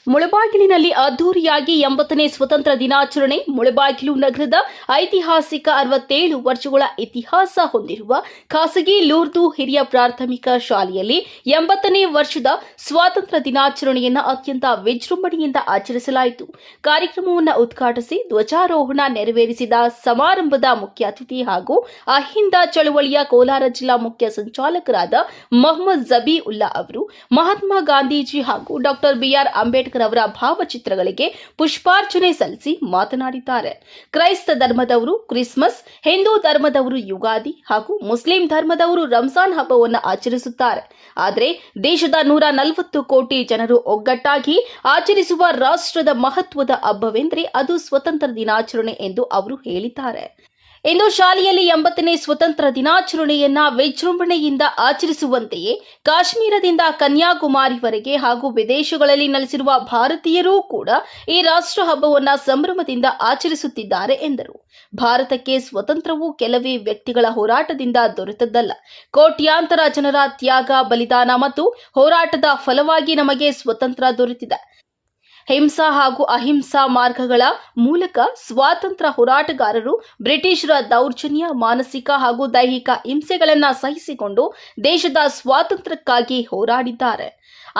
ಮುಳಬಾಗಿಲಿನಲ್ಲಿ ಅದ್ದೂರಿಯಾಗಿ 80ನೇ ಸ್ವತಂತ್ರ ದಿನಾಚರಣೆ. ಮುಳಬಾಗಿಲು ನಗರದ ಐತಿಹಾಸಿಕ 67 ವರ್ಷಗಳ ಇತಿಹಾಸ ಹೊಂದಿರುವ ಖಾಸಗಿ ಲೂರ್ದು ಹಿರಿಯ ಪ್ರಾಥಮಿಕ ಶಾಲೆಯಲ್ಲಿ 80ನೇ ವರ್ಷದ ಸ್ವಾತಂತ್ರ್ಯ ದಿನಾಚರಣೆಯನ್ನು ಅತ್ಯಂತ ವಿಜೃಂಭಣೆಯಿಂದ ಆಚರಿಸಲಾಯಿತು. ಕಾರ್ಯಕ್ರಮವನ್ನು ಉದ್ಘಾಟಿಸಿ ಧ್ವಜಾರೋಹಣ ನೆರವೇರಿಸಿದ ಸಮಾರಂಭದ ಮುಖ್ಯ ಅತಿಥಿ ಹಾಗೂ ಅಹಿಂದ ಚಳವಳಿಯ ಕೋಲಾರ ಜಿಲ್ಲಾ ಮುಖ್ಯ ಸಂಚಾಲಕರಾದ ಮೊಹಮ್ಮದ್ ಜಬೀಉಲ್ಲಾ ಅವರು ಮಹಾತ್ಮ ಗಾಂಧೀಜಿ ಹಾಗೂ ಡಾಕ್ಟರ್ ಬಿಆರ್ ಅಂಬೇಡ್ಕರ್ ಅವರ ಭಾವಚಿತ್ರಗಳಿಗೆ ಪುಷ್ಪಾರ್ಚನೆ ಸಲ್ಲಿಸಿ ಮಾತನಾಡಿದ್ದಾರೆ. ಕ್ರೈಸ್ತ ಧರ್ಮದವರು ಕ್ರಿಸ್ಮಸ್, ಹಿಂದೂ ಧರ್ಮದವರು ಯುಗಾದಿ ಹಾಗೂ ಮುಸ್ಲಿಂ ಧರ್ಮದವರು ರಂಜಾನ್ ಹಬ್ಬವನ್ನು ಆಚರಿಸುತ್ತಾರೆ. ಆದರೆ ದೇಶದ 140 ಕೋಟಿ ಜನರು ಒಗ್ಗಟ್ಟಾಗಿ ಆಚರಿಸುವ ರಾಷ್ಟ್ರದ ಮಹತ್ವದ ಹಬ್ಬವೆಂದರೆ ಅದು ಸ್ವತಂತ್ರ ದಿನಾಚರಣೆ ಎಂದು ಅವರು ಹೇಳಿದ್ದಾರೆ. ಇಂದು ಶಾಲೆಯಲ್ಲಿ 80ನೇ ಸ್ವತಂತ್ರ ದಿನಾಚರಣೆಯನ್ನ ವಿಜೃಂಭಣೆಯಿಂದ ಆಚರಿಸುವಂತೆಯೇ ಕಾಶ್ಮೀರದಿಂದ ಕನ್ಯಾಕುಮಾರಿವರೆಗೆ ಹಾಗೂ ವಿದೇಶಗಳಲ್ಲಿ ನೆಲೆಸಿರುವ ಭಾರತೀಯರೂ ಕೂಡ ಈ ರಾಷ್ಟ್ರ ಹಬ್ಬವನ್ನು ಸಂಭ್ರಮದಿಂದ ಆಚರಿಸುತ್ತಿದ್ದಾರೆ ಎಂದರು. ಭಾರತಕ್ಕೆ ಸ್ವತಂತ್ರವು ಕೆಲವೇ ವ್ಯಕ್ತಿಗಳ ಹೋರಾಟದಿಂದ ದೊರೆತದ್ದಲ್ಲ. ಕೋಟ್ಯಾಂತರ ಜನರ ತ್ಯಾಗ, ಬಲಿದಾನ ಮತ್ತು ಹೋರಾಟದ ಫಲವಾಗಿ ನಮಗೆ ಸ್ವತಂತ್ರ ದೊರೆತಿದೆ. ಹಿಂಸಾ ಹಾಗೂ ಅಹಿಂಸಾ ಮಾರ್ಗಗಳ ಮೂಲಕ ಸ್ವಾತಂತ್ರ್ಯ ಹೋರಾಟಗಾರರು ಬ್ರಿಟಿಷರ ದೌರ್ಜನ್ಯ, ಮಾನಸಿಕ ಹಾಗೂ ದೈಹಿಕ ಹಿಂಸೆಗಳನ್ನು ಸಹಿಸಿಕೊಂಡು ದೇಶದ ಸ್ವಾತಂತ್ರ್ಯಕ್ಕಾಗಿ ಹೋರಾಡಿದ್ದಾರೆ.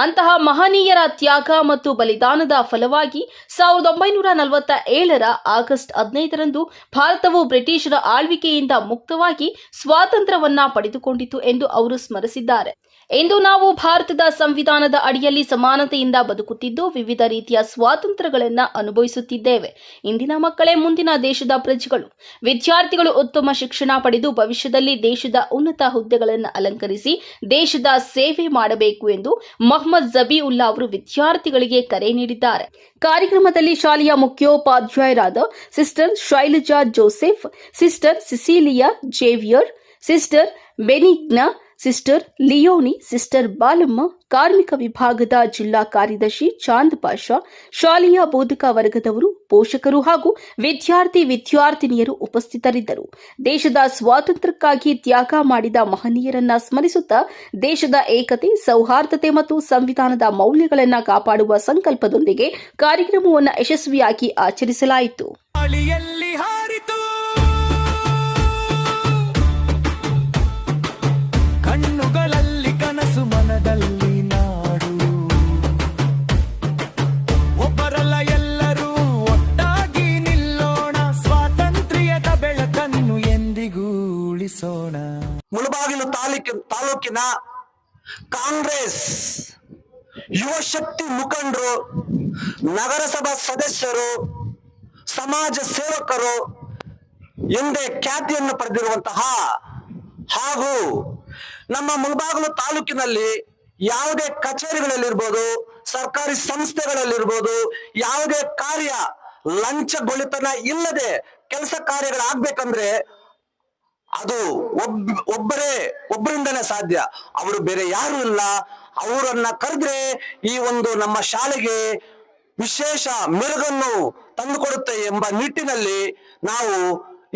ಅಂತಹ ಮಹನೀಯರ ತ್ಯಾಗ ಮತ್ತು ಬಲಿದಾನದ ಫಲವಾಗಿ 1947ರ ಆಗಸ್ಟ್ 15ರಂದು ಭಾರತವು ಬ್ರಿಟಿಷರ ಆಳ್ವಿಕೆಯಿಂದ ಮುಕ್ತವಾಗಿ ಸ್ವಾತಂತ್ರ್ಯವನ್ನ ಪಡೆದುಕೊಂಡಿತು ಎಂದು ಅವರು ಸ್ಮರಿಸಿದ್ದಾರೆ. ಇಂದು ನಾವು ಭಾರತದ ಸಂವಿಧಾನದ ಅಡಿಯಲ್ಲಿ ಸಮಾನತೆಯಿಂದ ಬದುಕುತ್ತಿದ್ದು ವಿವಿಧ ರೀತಿಯ ಸ್ವಾತಂತ್ರ್ಯಗಳನ್ನು ಅನುಭವಿಸುತ್ತಿದ್ದೇವೆ. ಇಂದಿನ ಮಕ್ಕಳೇ ಮುಂದಿನ ದೇಶದ ಪ್ರಜೆಗಳು. ವಿದ್ಯಾರ್ಥಿಗಳು ಉತ್ತಮ ಶಿಕ್ಷಣ ಪಡೆದು ಭವಿಷ್ಯದಲ್ಲಿ ದೇಶದ ಉನ್ನತ ಹುದ್ದೆಗಳನ್ನು ಅಲಂಕರಿಸಿ ದೇಶದ ಸೇವೆ ಮಾಡಬೇಕು ಎಂದು ಮೊಹಮ್ಮದ್ ಜಬೀಉಲ್ಲಾ ಅವರು ವಿದ್ಯಾರ್ಥಿಗಳಿಗೆ ಕರೆ ನೀಡಿದ್ದಾರೆ. ಕಾರ್ಯಕ್ರಮದಲ್ಲಿ ಶಾಲೆಯ ಮುಖ್ಯೋಪಾಧ್ಯಾಯರಾದ sister Shailaja Joseph, sister Cecilia Xavier, sister Benigna, sister Leonie, sister Balamma, ಕಾರ್ಮಿಕ ವಿಭಾಗದ ಜಿಲ್ಲಾ ಕಾರ್ಯದರ್ಶಿ ಚಾಂದ್ ಪಾಷಾ, ಶಾಲೆಯ ಬೋಧಕ ವರ್ಗದವರು, ಪೋಷಕರು ಹಾಗೂ ವಿದ್ಯಾರ್ಥಿನಿಯರು ಉಪಸ್ಥಿತರಿದ್ದರು. ದೇಶದ ಸ್ವಾತಂತ್ರ್ಯಕ್ಕಾಗಿ ತ್ಯಾಗ ಮಾಡಿದ ಮಹನೀಯರನ್ನ ಸ್ಮರಿಸುತ್ತಾ ದೇಶದ ಏಕತೆ, ಸೌಹಾರ್ದತೆ ಮತ್ತು ಸಂವಿಧಾನದ ಮೌಲ್ಯಗಳನ್ನು ಕಾಪಾಡುವ ಸಂಕಲ್ಪದೊಂದಿಗೆ ಕಾರ್ಯಕ್ರಮವನ್ನು ಯಶಸ್ವಿಯಾಗಿ ಆಚರಿಸಲಾಯಿತು. ಕಣ್ಣುಗಳಲ್ಲಿ ಕನಸು, ಮನದಲ್ಲಿ ನಾಡು, ಒಬ್ಬರಲ್ಲ ಎಲ್ಲರೂ ಒಟ್ಟಾಗಿ ನಿಲ್ಲೋಣ, ಸ್ವಾತಂತ್ರ್ಯದ ಬೆಳಕನ್ನು ಎಂದಿಗೂ ಉಳಿಸೋಣ. ಮುಳಬಾಗಿಲು ತಾಲೂಕಿನ ಕಾಂಗ್ರೆಸ್ ಯುವ ಶಕ್ತಿ ಮುಖಂಡರು, ನಗರಸಭಾ ಸದಸ್ಯರು, ಸಮಾಜ ಸೇವಕರು ಎಂದೇ ಖ್ಯಾತಿಯನ್ನು ಪಡೆದಿರುವಂತಹ ಹಾಗೂ ನಮ್ಮ ಮುಳಬಾಗಿಲು ತಾಲೂಕಿನಲ್ಲಿ ಯಾವುದೇ ಕಚೇರಿಗಳಲ್ಲಿರ್ಬೋದು, ಸರ್ಕಾರಿ ಸಂಸ್ಥೆಗಳಲ್ಲಿರ್ಬೋದು, ಯಾವುದೇ ಕಾರ್ಯ ಲಂಚಗೊಳಿತನ ಇಲ್ಲದೆ ಕೆಲಸ ಕಾರ್ಯಗಳಾಗಬೇಕಂದ್ರೆ ಅದು ಒಬ್ಬರಿಂದನೇ ಸಾಧ್ಯ. ಅವರು ಬೇರೆ ಯಾರು ಇಲ್ಲ. ಅವರನ್ನ ಕರೆದ್ರೆ ಈ ಒಂದು ನಮ್ಮ ಶಾಲೆಗೆ ವಿಶೇಷ ಮೆರುಗನ್ನು ತಂದುಕೊಡುತ್ತೆ ಎಂಬ ನಿಟ್ಟಿನಲ್ಲಿ ನಾವು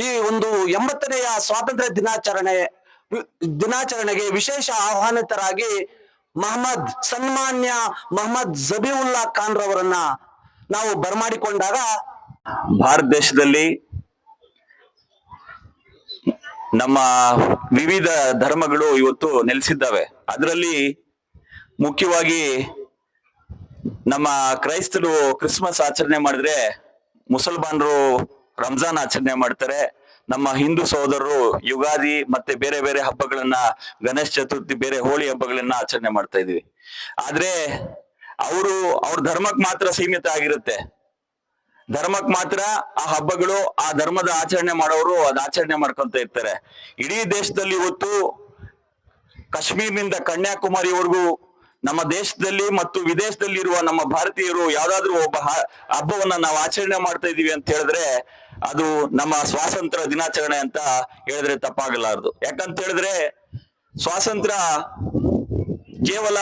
ಈ ಒಂದು 80ನೇ ಸ್ವಾತಂತ್ರ್ಯ ದಿನಾಚರಣೆಗೆ ವಿಶೇಷ ಆಹ್ವಾನಿತರಾಗಿ ಸನ್ಮಾನ್ಯ ಮೊಹಮ್ಮದ್ ಜಬೀಉಲ್ಲಾ ಖಾನ್ ರವರನ್ನ ನಾವು ಬರಮಾಡಿಕೊಂಡಾಗ, ಭಾರತ ದೇಶದಲ್ಲಿ ನಮ್ಮ ವಿವಿಧ ಧರ್ಮಗಳು ಇವತ್ತು ನೆಲೆಸಿದ್ದಾವೆ. ಅದರಲ್ಲಿ ಮುಖ್ಯವಾಗಿ ನಮ್ಮ ಕ್ರೈಸ್ತರು ಕ್ರಿಸ್ಮಸ್ ಆಚರಣೆ ಮಾಡಿದ್ರೆ, ಮುಸಲ್ಮಾನರು ರಂಜಾನ್ ಆಚರಣೆ ಮಾಡ್ತಾರೆ. ನಮ್ಮ ಹಿಂದೂ ಸಹೋದರರು ಯುಗಾದಿ ಮತ್ತೆ ಬೇರೆ ಬೇರೆ ಹಬ್ಬಗಳನ್ನ, ಗಣೇಶ ಚತುರ್ಥಿ, ಬೇರೆ ಹೋಳಿ ಹಬ್ಬಗಳನ್ನ ಆಚರಣೆ ಮಾಡ್ತಾ ಇದೀವಿ. ಆದ್ರೆ ಅವ್ರ ಧರ್ಮಕ್ಕೆ ಮಾತ್ರ ಸೀಮಿತ ಆಗಿರುತ್ತೆ. ಧರ್ಮಕ್ಕೆ ಮಾತ್ರ ಆ ಹಬ್ಬಗಳು, ಆ ಧರ್ಮದ ಆಚರಣೆ ಮಾಡೋರು ಅದ್ ಆಚರಣೆ ಮಾಡ್ಕೊಂತ ಇರ್ತಾರೆ. ಇಡೀ ದೇಶದಲ್ಲಿ ಇವತ್ತು ಕಾಶ್ಮೀರ್ನಿಂದ ಕನ್ಯಾಕುಮಾರಿವರೆಗೂ ನಮ್ಮ ದೇಶದಲ್ಲಿ ಮತ್ತು ವಿದೇಶದಲ್ಲಿ ಇರುವ ನಮ್ಮ ಭಾರತೀಯರು ಯಾವ್ದಾದ್ರು ಒಬ್ಬ ಹಬ್ಬವನ್ನ ನಾವು ಆಚರಣೆ ಮಾಡ್ತಾ ಇದೀವಿ ಅಂತ ಹೇಳಿದ್ರೆ ಅದು ನಮ್ಮ ಸ್ವಾತಂತ್ರ್ಯ ದಿನಾಚರಣೆ ಅಂತ ಹೇಳಿದ್ರೆ ತಪ್ಪಾಗಲಾರದು. ಯಾಕಂತ ಹೇಳಿದ್ರೆ ಸ್ವಾತಂತ್ರ್ಯ ಕೇವಲ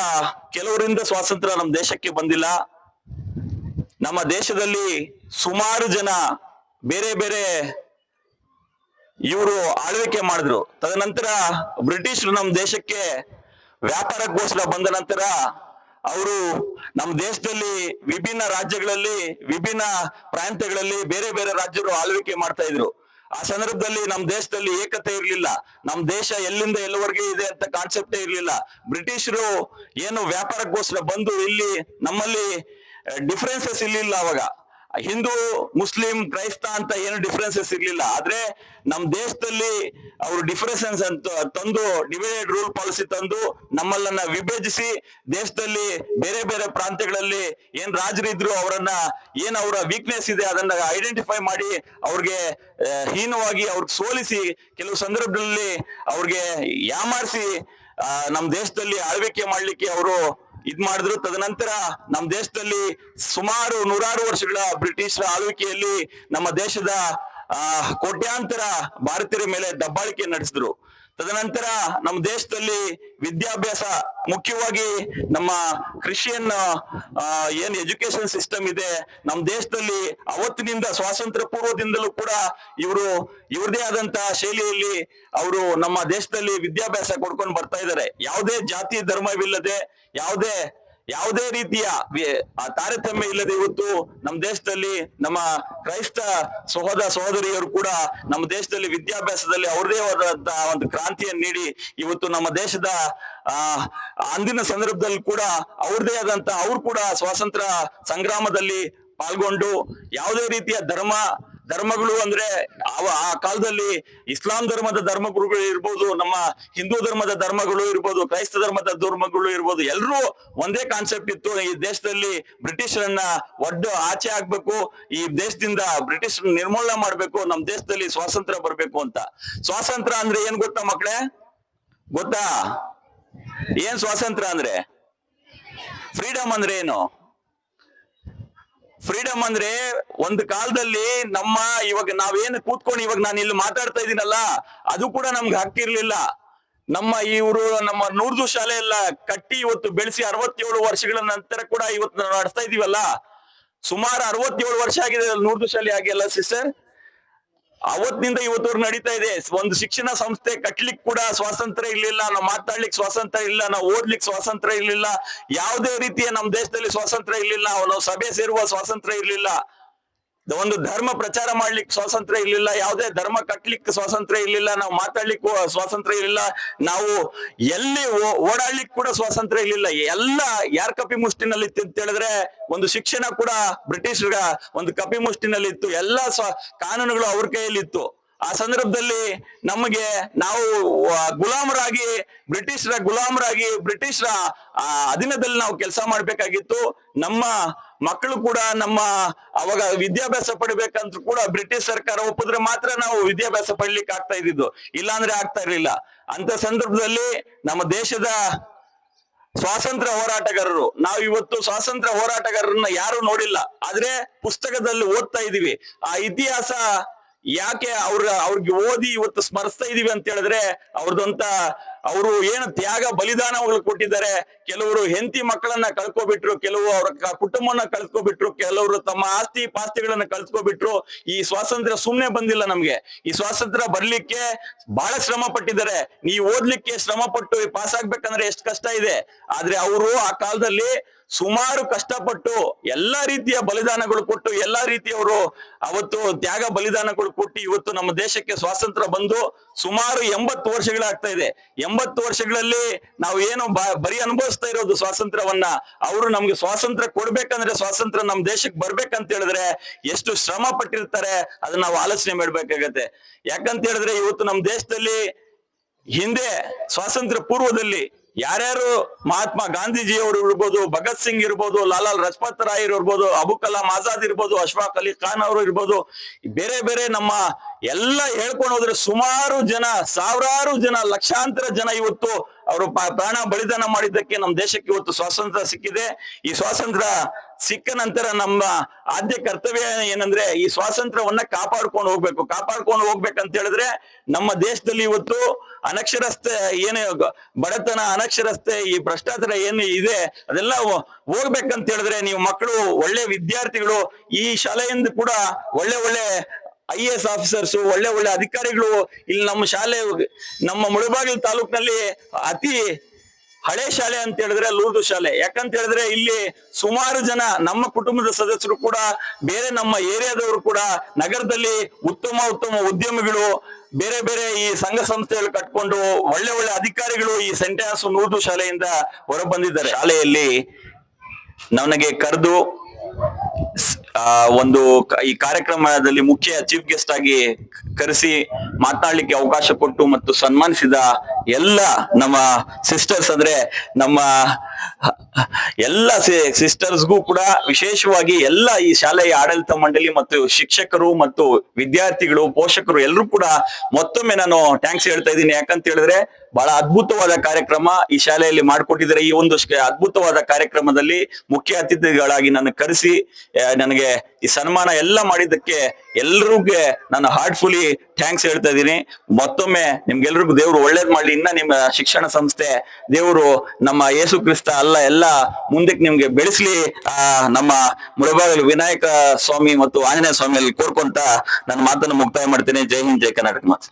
ಕೆಲವರಿಂದ ಸ್ವಾತಂತ್ರ್ಯ ನಮ್ಮ ದೇಶಕ್ಕೆ ಬಂದಿಲ್ಲ. ನಮ್ಮ ದೇಶದಲ್ಲಿ ಸುಮಾರು ಜನ ಬೇರೆ ಬೇರೆ ಇವರು ಆಳ್ವಿಕೆ ಮಾಡಿದ್ರು. ತದನಂತರ ಬ್ರಿಟಿಷರು ನಮ್ಮ ದೇಶಕ್ಕೆ ವ್ಯಾಪಾರಕ್ಕೋಸ್ಕರ ಬಂದ ನಂತರ ಅವರು ನಮ್ಮ ದೇಶದಲ್ಲಿ ವಿಭಿನ್ನ ರಾಜ್ಯಗಳಲ್ಲಿ ವಿಭಿನ್ನ ಪ್ರಾಂತ್ಯಗಳಲ್ಲಿ ಬೇರೆ ಬೇರೆ ರಾಜ್ಯಗಳು ಆಳ್ವಿಕೆ ಮಾಡ್ತಾ ಇದ್ರು. ಆ ಸಂದರ್ಭದಲ್ಲಿ ನಮ್ಮ ದೇಶದಲ್ಲಿ ಏಕತೆ ಇರಲಿಲ್ಲ. ನಮ್ಮ ದೇಶ ಎಲ್ಲಿಂದ ಎಲ್ಲವರೆಗೆ ಇದೆ ಅಂತ ಕಾನ್ಸೆಪ್ಟೇ ಇರಲಿಲ್ಲ. ಬ್ರಿಟಿಷರು ಏನು ವ್ಯಾಪಾರಕ್ಕೋಸ್ಕರ ಬಂದು ಇಲ್ಲಿ ನಮ್ಮಲ್ಲಿ ಡಿಫರೆನ್ಸಸ್ ಇರ್ಲಿಲ್ಲ. ಅವಾಗ ಹಿಂದೂ ಮುಸ್ಲಿಂ ಕ್ರೈಸ್ತ ಅಂತ ಏನು ಡಿಫರೆನ್ಸಸ್ ಇರ್ಲಿಲ್ಲ. ಆದ್ರೆ ನಮ್ ದೇಶದಲ್ಲಿ ಅವರು ಡಿಫರೆನ್ಸಸ್ ಅಂತ ತಂದು ಡಿವೈಡೆಡ್ ರೂಲ್ ಪಾಲಿಸಿ ತಂದು ನಮ್ಮನ್ನ ವಿಭಜಿಸಿ ದೇಶದಲ್ಲಿ ಬೇರೆ ಬೇರೆ ಪ್ರಾಂತ್ಯಗಳಲ್ಲಿ ಏನ್ ರಾಜರಿದ್ರು ಅವರನ್ನ ಏನ್ ಅವರ ವೀಕ್ನೆಸ್ ಇದೆ ಅದನ್ನ ಐಡೆಂಟಿಫೈ ಮಾಡಿ ಅವ್ರಿಗೆ ಹೀನವಾಗಿ ಅವ್ರಿಗೆ ಸೋಲಿಸಿ ಕೆಲವು ಸಂದರ್ಭದಲ್ಲಿ ಅವ್ರಿಗೆ ಯಾಮಾರಿಸಿ ನಮ್ ದೇಶದಲ್ಲಿ ಆಳ್ವಿಕೆ ಮಾಡ್ಲಿಕ್ಕೆ ಅವರು ಇದ್ ಮಾಡಿದ್ರು. ತದನಂತರ ನಮ್ಮ ದೇಶದಲ್ಲಿ ಸುಮಾರು 100 ವರ್ಷಗಳ ಬ್ರಿಟಿಷರ ಆಳ್ವಿಕೆಯಲ್ಲಿ ನಮ್ಮ ದೇಶದ ಕೋಟ್ಯಾಂತರ ಭಾರತೀಯರ ಮೇಲೆ ದಬ್ಬಾಳಿಕೆ ನಡೆಸಿದ್ರು. ತದನಂತರ ನಮ್ಮ ದೇಶದಲ್ಲಿ ವಿದ್ಯಾಭ್ಯಾಸ ಮುಖ್ಯವಾಗಿ ನಮ್ಮ ಕ್ರಿಶ್ಚಿಯನ್ ಏನ್ ಎಜುಕೇಶನ್ ಸಿಸ್ಟಮ್ ಇದೆ ನಮ್ಮ ದೇಶದಲ್ಲಿ ಅವತ್ತಿನಿಂದ ಸ್ವಾತಂತ್ರ್ಯ ಪೂರ್ವದಿಂದಲೂ ಕೂಡ ಇವರು ಇವ್ರದೇ ಆದಂತ ಶೈಲಿಯಲ್ಲಿ ಅವರು ನಮ್ಮ ದೇಶದಲ್ಲಿ ವಿದ್ಯಾಭ್ಯಾಸ ಕೊಡ್ಕೊಂಡು ಬರ್ತಾ ಇದ್ದಾರೆ. ಯಾವುದೇ ಜಾತಿ ಧರ್ಮವಿಲ್ಲದೆ ಯಾವುದೇ ರೀತಿಯ ತಾರತಮ್ಯ ಇಲ್ಲದೆ ಇವತ್ತು ನಮ್ಮ ದೇಶದಲ್ಲಿ ನಮ್ಮ ಕ್ರೈಸ್ತ ಸಹೋದರಿಯರು ಕೂಡ ನಮ್ಮ ದೇಶದಲ್ಲಿ ವಿದ್ಯಾಭ್ಯಾಸದಲ್ಲಿ ಅವ್ರದೇ ಆದಂತಹ ಒಂದು ಕ್ರಾಂತಿಯನ್ನು ನೀಡಿ ಇವತ್ತು ನಮ್ಮ ದೇಶದ ಅಂದಿನ ಸಂದರ್ಭದಲ್ಲಿ ಕೂಡ ಅವ್ರದೇ ಆದಂತ ಅವ್ರು ಕೂಡ ಸ್ವಾತಂತ್ರ್ಯ ಸಂಗ್ರಾಮದಲ್ಲಿ ಪಾಲ್ಗೊಂಡು ಯಾವುದೇ ರೀತಿಯ ಧರ್ಮಗಳು ಅಂದ್ರೆ ಆ ಕಾಲದಲ್ಲಿ ಇಸ್ಲಾಂ ಧರ್ಮದ ಧರ್ಮಗುರುಗಳು ಇರ್ಬೋದು, ನಮ್ಮ ಹಿಂದೂ ಧರ್ಮದ ಧರ್ಮಗಳು ಇರ್ಬೋದು, ಕ್ರೈಸ್ತ ಧರ್ಮದ ಧರ್ಮಗಳು ಇರ್ಬೋದು, ಎಲ್ಲರೂ ಒಂದೇ ಕಾನ್ಸೆಪ್ಟ್ ಇತ್ತು. ಈ ದೇಶದಲ್ಲಿ ಬ್ರಿಟಿಷರನ್ನ ಒಡ್ಡು ಆಚೆ ಆಗ್ಬೇಕು, ಈ ದೇಶದಿಂದ ಬ್ರಿಟಿಷ್ ನಿರ್ಮೂಲನೆ ಮಾಡ್ಬೇಕು, ನಮ್ಮ ದೇಶದಲ್ಲಿ ಸ್ವಾತಂತ್ರ್ಯ ಬರ್ಬೇಕು ಅಂತ. ಸ್ವಾತಂತ್ರ್ಯ ಅಂದ್ರೆ ಏನ್ ಗೊತ್ತಾ ಮಕ್ಕಳೇ? ಗೊತ್ತಾ ಏನ್ ಸ್ವಾತಂತ್ರ್ಯ ಅಂದ್ರೆ? ಫ್ರೀಡಮ್ ಅಂದ್ರೆ ಏನು? ಫ್ರೀಡಮ್ ಅಂದ್ರೆ ಒಂದು ಕಾಲದಲ್ಲಿ ಇವಾಗ ನಾವೇನು ಕೂತ್ಕೊಂಡು ಇವಾಗ ನಾನು ಇಲ್ಲಿ ಮಾತಾಡ್ತಾ ಇದ್ದೀನಲ್ಲ ಅದು ಕೂಡ ನಮ್ಗೆ ಹಕ್ಕಿರ್ಲಿಲ್ಲ. ನಮ್ಮ ನೂರ್ದು ಶಾಲೆ ಎಲ್ಲ ಕಟ್ಟಿ ಇವತ್ತು ಬೆಳೆಸಿ 67 ವರ್ಷಗಳ ನಂತರ ಕೂಡ ಇವತ್ತು ನಾವು ನಡೆಸ್ತಾ ಇದೀವಲ್ಲ. ಸುಮಾರು 67 ವರ್ಷ ಆಗಿದೆ ನೂರ್ದು ಶಾಲೆ ಆಗಿ ಅಲ್ಲ ಸಿಸ್ಟರ್? ಅವತ್ತಿನಿಂದ ಇವತ್ತವರೆಗೂ ನಡೀತಾ ಇದೆ. ಒಂದು ಶಿಕ್ಷಣ ಸಂಸ್ಥೆ ಕಟ್ಲಿಕ್ ಕೂಡ ಸ್ವಾತಂತ್ರ್ಯ ಇರ್ಲಿಲ್ಲ, ನಾವು ಮಾತಾಡ್ಲಿಕ್ಕೆ ಸ್ವಾತಂತ್ರ್ಯ ಇಲ್ಲ, ನಾವು ಓದ್ಲಿಕ್ಕೆ ಸ್ವಾತಂತ್ರ್ಯ ಇರ್ಲಿಲ್ಲ, ಯಾವುದೇ ರೀತಿಯ ನಮ್ಮ ದೇಶದಲ್ಲಿ ಸ್ವಾತಂತ್ರ್ಯ ಇರ್ಲಿಲ್ಲ, ನಾವು ಸಭೆ ಸೇರುವ ಸ್ವಾತಂತ್ರ್ಯ ಇರ್ಲಿಲ್ಲ, ಒಂದು ಧರ್ಮ ಪ್ರಚಾರ ಮಾಡ್ಲಿಕ್ಕೆ ಸ್ವಾತಂತ್ರ್ಯ ಇರ್ಲಿಲ್ಲ, ಯಾವುದೇ ಧರ್ಮ ಕಟ್ಲಿಕ್ಕೆ ಸ್ವಾತಂತ್ರ್ಯ ಇರ್ಲಿಲ್ಲ, ನಾವು ಮಾತಾಡ್ಲಿಕ್ಕೂ ಸ್ವಾತಂತ್ರ್ಯ ಇರ್ಲಿಲ್ಲ, ನಾವು ಎಲ್ಲಿ ಓಡಾಡ್ಲಿಕ್ಕೆ ಕೂಡ ಸ್ವಾತಂತ್ರ್ಯ ಇರ್ಲಿಲ್ಲ. ಎಲ್ಲ ಯಾರ ಕಪಿ ಮುಷ್ಟಿನಲ್ಲಿ ಇತ್ತು ಅಂತ ಹೇಳಿದ್ರೆ ಒಂದು ಶಿಕ್ಷಣ ಕೂಡ ಬ್ರಿಟಿಷರ ಒಂದು ಕಪಿ ಮುಷ್ಟಿನಲ್ಲಿ ಇತ್ತು. ಎಲ್ಲ ಕಾನೂನುಗಳು ಅವ್ರ ಕೈಯಲ್ಲಿ ಇತ್ತು. ಆ ಸಂದರ್ಭದಲ್ಲಿ ನಾವು ಬ್ರಿಟಿಷರ ಅಧೀನದಲ್ಲಿ ನಾವು ಕೆಲಸ ಮಾಡ್ಬೇಕಾಗಿತ್ತು. ನಮ್ಮ ಮಕ್ಕಳು ಕೂಡ ಅವಾಗ ವಿದ್ಯಾಭ್ಯಾಸ ಪಡಿಬೇಕಂತ ಕೂಡ ಬ್ರಿಟಿಷ್ ಸರ್ಕಾರ ಒಪ್ಪಿದ್ರೆ ಮಾತ್ರ ನಾವು ವಿದ್ಯಾಭ್ಯಾಸ ಪಡಿಲಿಕ್ಕೆ ಆಗ್ತಾ ಇದ್ದಿದ್ದು, ಇಲ್ಲಾಂದ್ರೆ ಆಗ್ತಾ ಇರ್ಲಿಲ್ಲ. ಅಂತ ಸಂದರ್ಭದಲ್ಲಿ ನಮ್ಮ ದೇಶದ ಸ್ವಾತಂತ್ರ್ಯ ಹೋರಾಟಗಾರರು, ನಾವು ಇವತ್ತು ಸ್ವಾತಂತ್ರ್ಯ ಹೋರಾಟಗಾರರನ್ನ ಯಾರು ನೋಡಿಲ್ಲ, ಆದ್ರೆ ಪುಸ್ತಕದಲ್ಲಿ ಓದ್ತಾ ಇದೀವಿ. ಆ ಇತಿಹಾಸ ಯಾಕೆ ಅವ್ರಿಗೆ ಓದಿ ಇವತ್ತು ಸ್ಮರಿಸ್ತಾ ಇದೀವಿ ಅಂತ ಹೇಳಿದ್ರೆ ಅವರು ಏನು ತ್ಯಾಗ ಬಲಿದಾನಗಳು ಕೊಟ್ಟಿದ್ದಾರೆ. ಕೆಲವರು ಹೆಂಡತಿ ಮಕ್ಕಳನ್ನ ಕಳ್ಕೊಬಿಟ್ರು, ಕೆಲವು ಅವರ ಕುಟುಂಬವನ್ನ ಕಳ್ಕೊಬಿಟ್ರು, ಕೆಲವರು ತಮ್ಮ ಆಸ್ತಿ ಪಾಸ್ತಿಗಳನ್ನ ಕಳ್ಕೊಬಿಟ್ರು. ಈ ಸ್ವಾತಂತ್ರ್ಯ ಸುಮ್ನೆ ಬಂದಿಲ್ಲ ನಮ್ಗೆ. ಈ ಸ್ವಾತಂತ್ರ್ಯ ಬರ್ಲಿಕ್ಕೆ ಬಹಳ ಶ್ರಮ ಪಟ್ಟಿದ್ದಾರೆ. ನೀವು ಓದ್ಲಿಕ್ಕೆ ಶ್ರಮ ಪಟ್ಟು ಪಾಸ್ ಆಗ್ಬೇಕಂದ್ರೆ ಎಷ್ಟು ಕಷ್ಟ ಇದೆ. ಆದ್ರೆ ಅವರು ಆ ಕಾಲದಲ್ಲಿ ಸುಮಾರು ಕಷ್ಟಪಟ್ಟು ಎಲ್ಲಾ ರೀತಿಯ ಬಲಿದಾನಗಳು ಕೊಟ್ಟು ಎಲ್ಲಾ ರೀತಿಯವರು ಅವತ್ತು ತ್ಯಾಗ ಬಲಿದಾನಗಳು ಕೊಟ್ಟು ಇವತ್ತು ನಮ್ಮ ದೇಶಕ್ಕೆ ಸ್ವಾತಂತ್ರ್ಯ ಬಂದು ಸುಮಾರು 80 ವರ್ಷಗಳಾಗ್ತಾ ಇದೆ. 80 ವರ್ಷಗಳಲ್ಲಿ ನಾವು ಏನು ಬರೀ ಅನುಭವಿಸ್ತಾ ಇರೋದು ಸ್ವಾತಂತ್ರ್ಯವನ್ನ. ಅವರು ನಮ್ಗೆ ಸ್ವಾತಂತ್ರ್ಯ ಕೊಡ್ಬೇಕಂದ್ರೆ, ಸ್ವಾತಂತ್ರ್ಯ ನಮ್ಮ ದೇಶಕ್ಕೆ ಬರ್ಬೇಕಂತ ಹೇಳಿದ್ರೆ ಎಷ್ಟು ಶ್ರಮ ಪಟ್ಟಿರ್ತಾರೆ ಅದನ್ನ ನಾವು ಆಲೋಚನೆ ಮಾಡ್ಬೇಕಾಗತ್ತೆ. ಯಾಕಂತ ಹೇಳಿದ್ರೆ ಇವತ್ತು ನಮ್ಮ ದೇಶದಲ್ಲಿ ಹಿಂದೆ ಸ್ವಾತಂತ್ರ್ಯ ಪೂರ್ವದಲ್ಲಿ ಯಾರ್ಯಾರು ಮಹಾತ್ಮ ಗಾಂಧೀಜಿಯವರು ಇರ್ಬೋದು, ಭಗತ್ ಸಿಂಗ್ ಇರ್ಬೋದು, ಲಾಲಾ ಲಜಪತ್ ರಾಯ್ ಇರ್ಬೋದು, ಅಬು ಕಲಾಂ ಆಜಾದ್ ಇರ್ಬೋದು, ಅಶ್ಫಾಕ್ ಅಲಿ ಖಾನ್ ಅವರು ಇರ್ಬೋದು, ಬೇರೆ ಬೇರೆ ನಮ್ಮ ಎಲ್ಲ ಹೇಳ್ಕೊಂಡು ಹೋದ್ರೆ ಸುಮಾರು ಜನ, ಸಾವಿರಾರು ಜನ, ಲಕ್ಷಾಂತರ ಜನ ಇವತ್ತು ಅವರು ಪ್ರಾಣ ಬಲಿದಾನ ಮಾಡಿದ್ದಕ್ಕೆ ನಮ್ಮ ದೇಶಕ್ಕೆ ಇವತ್ತು ಸ್ವಾತಂತ್ರ್ಯ ಸಿಕ್ಕಿದೆ. ಈ ಸ್ವಾತಂತ್ರ್ಯ ಸಿಕ್ಕ ನಂತರ ನಮ್ಮ ಆದ್ಯ ಕರ್ತವ್ಯ ಏನಂದ್ರೆ ಈ ಸ್ವಾತಂತ್ರ್ಯವನ್ನ ಕಾಪಾಡ್ಕೊಂಡು ಹೋಗ್ಬೇಕಂತ ಹೇಳಿದ್ರೆ ನಮ್ಮ ದೇಶದಲ್ಲಿ ಇವತ್ತು ಅನಕ್ಷರಸ್ತೆ ಏನು ಬಡತನ, ಅನಕ್ಷರಸ್ತೆ, ಈ ಭ್ರಷ್ಟಾಚಾರ ಏನು ಇದೆ ಅದೆಲ್ಲ ಹೋಗ್ಬೇಕಂತ ಹೇಳಿದ್ರೆ ನೀವು ಮಕ್ಕಳು ಒಳ್ಳೆ ವಿದ್ಯಾರ್ಥಿಗಳು ಈ ಶಾಲೆಯಿಂದ ಕೂಡ ಒಳ್ಳೆ IAS ಆಫೀಸರ್ಸ್, ಒಳ್ಳೆ ಅಧಿಕಾರಿಗಳು ಇಲ್ಲಿ ನಮ್ಮ ಶಾಲೆ, ನಮ್ಮ ಮುಳಬಾಗಿಲು ತಾಲೂಕಿನಲ್ಲಿ ಅತಿ ಹಳೆ ಶಾಲೆ ಅಂತ ಹೇಳಿದ್ರೆ ಲೂರ್ದು ಶಾಲೆ. ಯಾಕಂತ ಹೇಳಿದ್ರೆ ಇಲ್ಲಿ ಸುಮಾರು ಜನ ನಮ್ಮ ಕುಟುಂಬದ ಸದಸ್ಯರು ಕೂಡ, ಬೇರೆ ನಮ್ಮ ಏರಿಯಾದವರು ಕೂಡ ನಗರದಲ್ಲಿ ಉತ್ತಮ ಉದ್ಯಮಿಗಳು, ಬೇರೆ ಬೇರೆ ಈ ಸಂಘ ಸಂಸ್ಥೆಗಳು ಕಟ್ಕೊಂಡು ಒಳ್ಳೆ ಒಳ್ಳೆ ಅಧಿಕಾರಿಗಳು ಈ ಸೆಂಟ್ ಆನ್ಸ್ ಲೂರ್ದು ಶಾಲೆಯಿಂದ ಹೊರ ಬಂದಿದ್ದಾರೆ. ಶಾಲೆಯಲ್ಲಿ ನನಗೆ ಕರೆದು ಈ ಕಾರ್ಯಕ್ರಮದಲ್ಲಿ ಮುಖ್ಯ ಚೀಫ್ ಗೆಸ್ಟ್ ಆಗಿ ಕರೆಸಿ ಮಾತನಾಡ್ಲಿಕ್ಕೆ ಅವಕಾಶ ಕೊಟ್ಟು ಮತ್ತು ಸನ್ಮಾನಿಸಿದ ಎಲ್ಲ ನಮ್ಮ ಸಿಸ್ಟರ್ಸ್, ಅಂದ್ರೆ ನಮ್ಮ ಎಲ್ಲ ಸಿಸ್ಟರ್ಸ್ಗೂ ಕೂಡ ವಿಶೇಷವಾಗಿ ಎಲ್ಲ ಈ ಶಾಲೆಯ ಆಡಳಿತ ಮಂಡಳಿ ಮತ್ತು ಶಿಕ್ಷಕರು ಮತ್ತು ವಿದ್ಯಾರ್ಥಿಗಳು, ಪೋಷಕರು ಎಲ್ಲರೂ ಕೂಡ ಮತ್ತೊಮ್ಮೆ ನಾನು ಥ್ಯಾಂಕ್ಸ್ ಹೇಳ್ತಾ ಇದ್ದೀನಿ. ಯಾಕಂತ ಹೇಳಿದ್ರೆ ಬಹಳ ಅದ್ಭುತವಾದ ಕಾರ್ಯಕ್ರಮ ಈ ಶಾಲೆಯಲ್ಲಿ ಮಾಡಿಕೊಟ್ಟಿದ್ದಾರೆ. ಈ ಒಂದು ಅದ್ಭುತವಾದ ಕಾರ್ಯಕ್ರಮದಲ್ಲಿ ಮುಖ್ಯ ಅತಿಥಿಗಳಾಗಿ ನನ್ನ ಕರೆಸಿ ನನಗೆ ಈ ಸನ್ಮಾನ ಎಲ್ಲ ಮಾಡಿದ್ದಕ್ಕೆ ಎಲ್ರಿಗೂ ನಾನು ಹಾರ್ಟ್ಫುಲಿ ಥ್ಯಾಂಕ್ಸ್ ಹೇಳ್ತಾ ಇದ್ದೀನಿ. ಮತ್ತೊಮ್ಮೆ ನಿಮ್ಗೆಲ್ರಿಗೂ ದೇವ್ರು ಒಳ್ಳೇದ್ ಮಾಡ್ಲಿ. ಇನ್ನ ನಿಮ್ಮ ಶಿಕ್ಷಣ ಸಂಸ್ಥೆ ದೇವರು ನಮ್ಮ ಯೇಸು ಕ್ರಿಸ್ತ ಎಲ್ಲ ಮುಂದಕ್ಕೆ ನಿಮ್ಗೆ ಬೆಳೆಸ್ಲಿ. ನಮ್ಮ ಮುಳಬಾಗಿಲು ವಿನಾಯಕ ಸ್ವಾಮಿ ಮತ್ತು ಆಂಜನೇಯ ಸ್ವಾಮಿಯಲ್ಲಿ ಕೋರ್ಕೊಂತ ನನ್ನ ಮಾತನ್ನು ಮುಕ್ತಾಯ ಮಾಡ್ತೇನೆ. ಜೈ ಹಿಂದ್, ಜೈ ಕರ್ನಾಟಕ ಮಾತು.